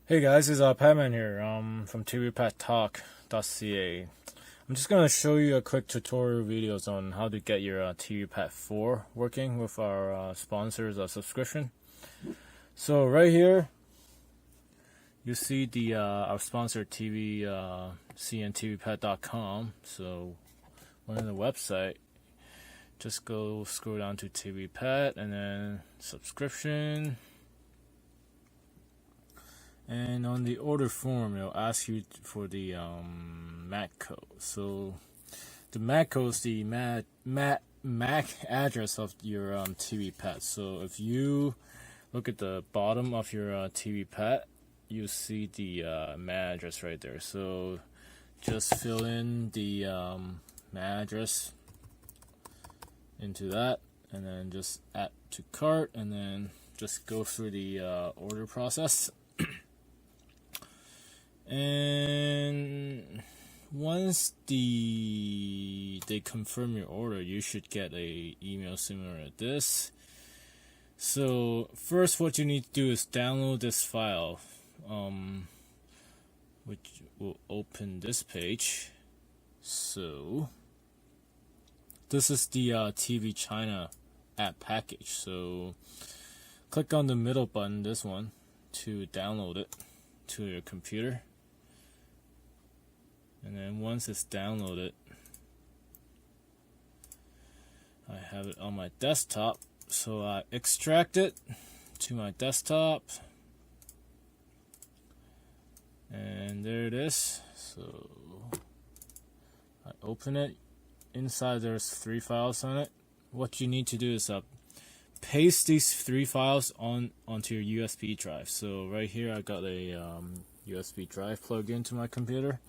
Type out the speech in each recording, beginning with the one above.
Hey guys, it's Padman here from TVPad Talk.ca. I'm just gonna show you a quick tutorial videos on how to get your TVPad 4 working with our sponsors subscription. So right here, you see the our sponsor TVPad.com. So on the website, just go scroll down to TVPad and then subscription. And on the order form, it'll ask you for the MAC code. So the MAC code is the MAC address of your TVPad. So if you look at the bottom of your TVPad, you see the MAC address right there. So just fill in the MAC address into that, and then just add to cart, and then just go through the order process. And once they confirm your order, you should get a email similar to this. So first, what you need to do is download this file, which will open this page. So this is the TV China app package. So click on the middle button, this one, to download it to your computer. And then once it's downloaded, I have it on my desktop, so I extract it to my desktop, and there it is. So I open it. Inside there's 3 files on it. What you need to do is paste these 3 files onto your USB drive. So right here I got a USB drive plugged into my computer.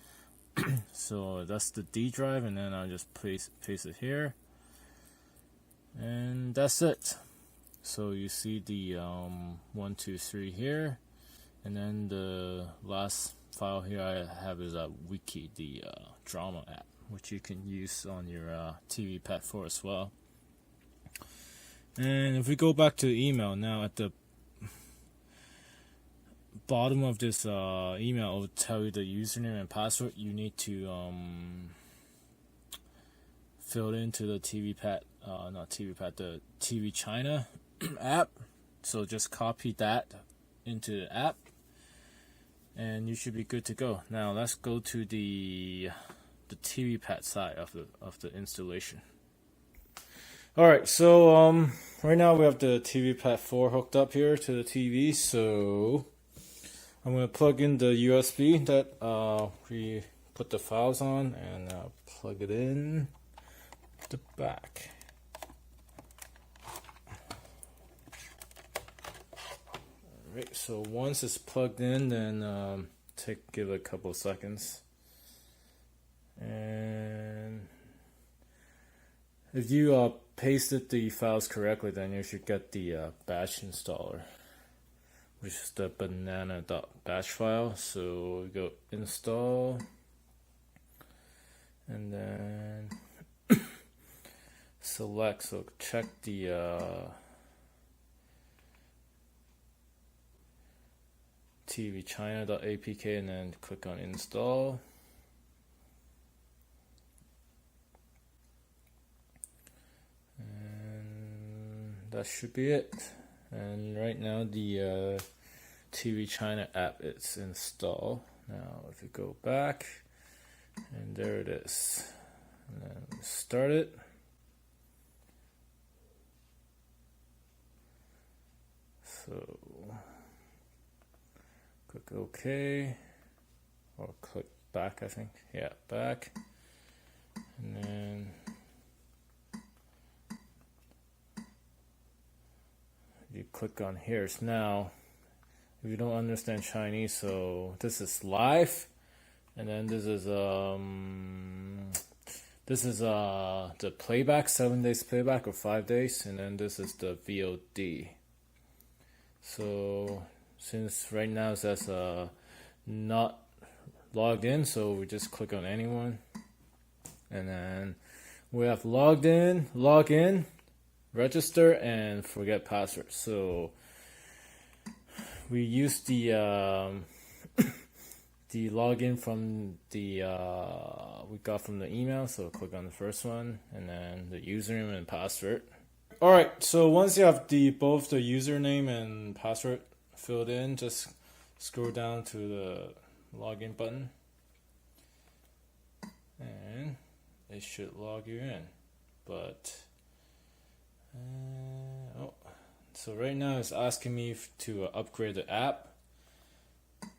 So that's the D drive, and then I just paste it here, and that's it. So you see the 1, 2, 3 here, and then the last file here I have is a wiki, the drama app, which you can use on your TVPad 4 as well. And if we go back to email now, at the bottom of this email, will tell you the username and password you need to fill it into the TVPad, the TV China app. So just copy that into the app, and you should be good to go. Now let's go to the TVPad side of the installation. All right, so right now we have the TVPad 4 hooked up here to the TV. So I'm going to plug in the USB that we put the files on, and plug it in the back. Alright, so once it's plugged in, then give it a couple of seconds. And if you pasted the files correctly, then you should get the batch installer, which is the banana.batch file. So we go install, and then select, so check the tvchina.apk, and then click on install. And that should be it. And right now the TV China app is installed. Now if you go back, and there it is, and then start it. So click OK, or click back, I think. Yeah, back. And then you click on here. So now, if you don't understand Chinese, so this is live, and then this is the playback, 7 days playback or 5 days, and then this is the VOD. So since right now it says not logged in, so we just click on anyone, and then we have logged in, log in, register, and forget password. So we use the the login from the we got from the email. So click on the first one, and then the username and password. All right. So once you have both the username and password filled in, just scroll down to the login button, and it should log you in. But so right now it's asking me to upgrade the app. And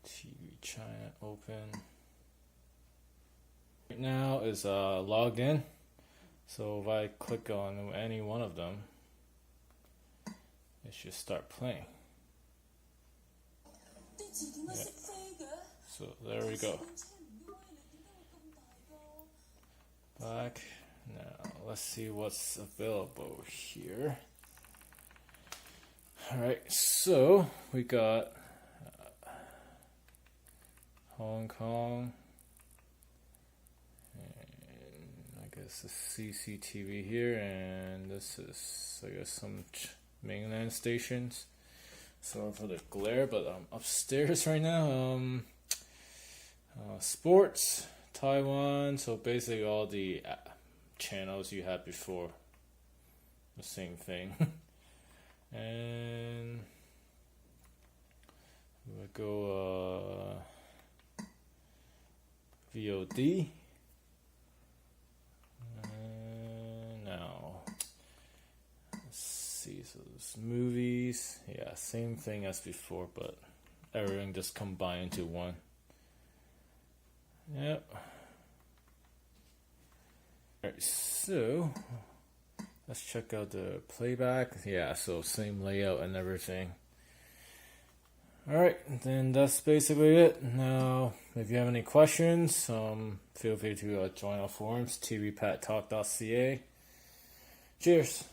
TV China open. Right now is logged in. So if I click on any one of them, it should start playing. Yeah. So there we go. Back. Now let's see what's available here. Alright, so we got Hong Kong, and I guess the CCTV here, and this is, I guess, some mainland stations. Sorry for the glare, but I'm upstairs right now. Sports, Taiwan, so basically all the channels you had before, the same thing. And we'll go VOD. Now let's see, so there's movies, yeah, same thing as before, but everything just combined into one. Yep. Alright, so let's check out the playback. Yeah, so same layout and everything. Alright, then that's basically it. Now, if you have any questions, feel free to join our forums, tvpadtalk.ca. Cheers!